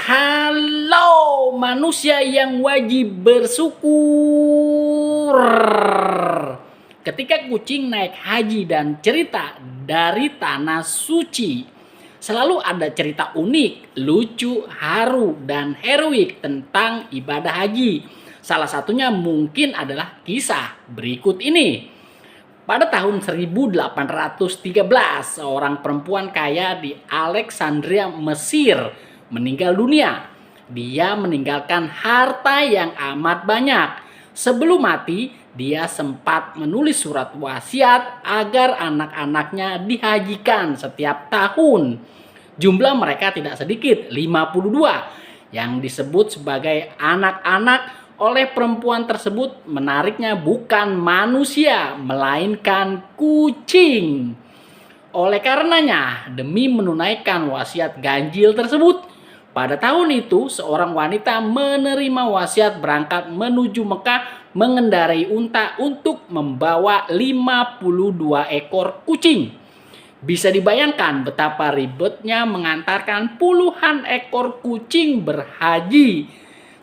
Halo manusia yang wajib bersyukur. Ketika kucing naik haji dan cerita dari tanah suci, selalu ada cerita unik, lucu, haru, dan heroik tentang ibadah haji. Salah satunya mungkin adalah kisah berikut ini. Pada tahun 1813, seorang perempuan kaya di Alexandria, Mesir, meninggal dunia. Dia meninggalkan harta yang amat banyak. Sebelum mati, dia sempat menulis surat wasiat agar anak-anaknya dihajikan setiap tahun. Jumlah mereka tidak sedikit, 52, yang disebut sebagai anak-anak. Oleh perempuan tersebut, menariknya bukan manusia, melainkan kucing. Oleh karenanya, demi menunaikan wasiat ganjil tersebut, pada tahun itu seorang wanita menerima wasiat berangkat menuju Mekah mengendarai unta untuk membawa 52 ekor kucing. Bisa dibayangkan betapa ribetnya mengantarkan puluhan ekor kucing berhaji.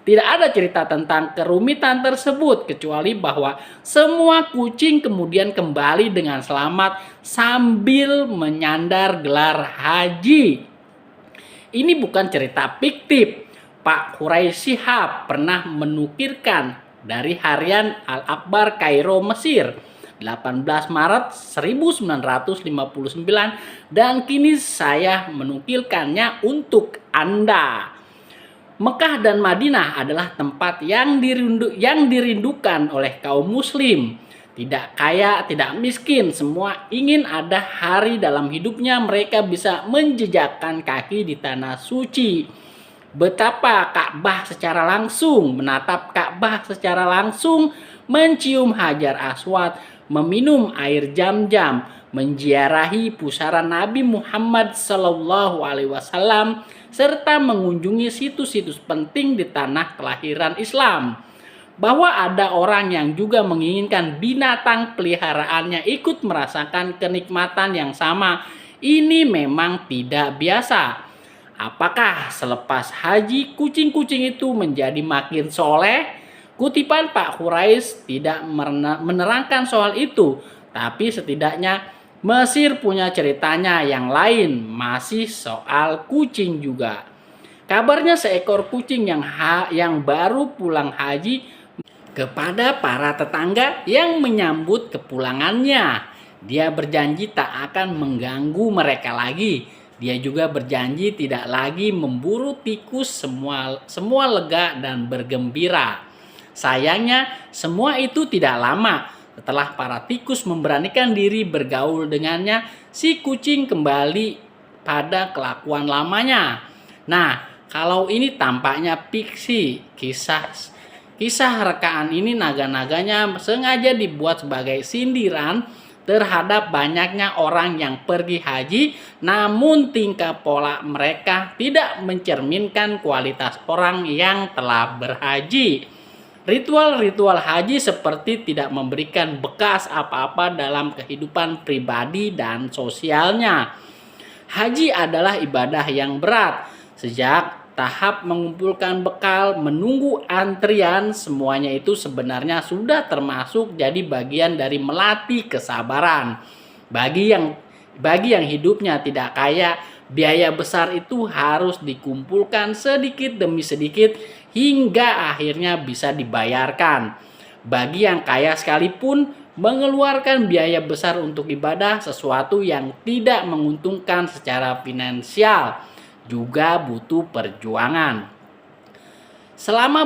Tidak ada cerita tentang kerumitan tersebut kecuali bahwa semua kucing kemudian kembali dengan selamat sambil menyandar gelar haji. Ini bukan cerita fiktif. Pak Quraisy Shihab pernah menukilkan dari harian Al-Akhbar Kairo, Mesir, 18 Maret 1959, dan kini saya menukilkannya untuk Anda. Mekah dan Madinah adalah tempat yang dirindukan oleh kaum muslim. Tidak kaya, tidak miskin, semua ingin ada hari dalam hidupnya mereka bisa menjejakkan kaki di tanah suci. Betapa Ka'bah secara langsung, menatap Ka'bah secara langsung, mencium Hajar Aswad, meminum air Zam-Zam, menziarahi pusara Nabi Muhammad SAW, serta mengunjungi situs-situs penting di tanah kelahiran Islam. Bahwa ada orang yang juga menginginkan binatang peliharaannya ikut merasakan kenikmatan yang sama, ini memang tidak biasa. Apakah selepas haji kucing-kucing itu menjadi makin soleh? Kutipan Pak Quraisy tidak menerangkan soal itu, tapi setidaknya Mesir punya ceritanya yang lain, masih soal kucing juga. Kabarnya seekor kucing yang baru pulang haji kepada para tetangga yang menyambut kepulangannya. Dia berjanji tak akan mengganggu mereka lagi. Dia juga berjanji tidak lagi memburu tikus, semua lega dan bergembira. Sayangnya semua itu tidak lama. Setelah para tikus memberanikan diri bergaul dengannya, si kucing kembali pada kelakuan lamanya. Nah, kalau ini tampaknya fiksi. Kisah rekaan ini naga-naganya sengaja dibuat sebagai sindiran terhadap banyaknya orang yang pergi haji, namun tingkah pola mereka tidak mencerminkan kualitas orang yang telah berhaji. Ritual-ritual haji seperti tidak memberikan bekas apa-apa dalam kehidupan pribadi dan sosialnya. Haji adalah ibadah yang berat. Sejak tahap mengumpulkan bekal, menunggu antrian, semuanya itu sebenarnya sudah termasuk jadi bagian dari melatih kesabaran. Bagi yang hidupnya tidak kaya, biaya besar itu harus dikumpulkan sedikit demi sedikit hingga akhirnya bisa dibayarkan. Bagi yang kaya sekalipun, mengeluarkan biaya besar untuk ibadah sesuatu yang tidak menguntungkan secara finansial, juga butuh perjuangan. Selama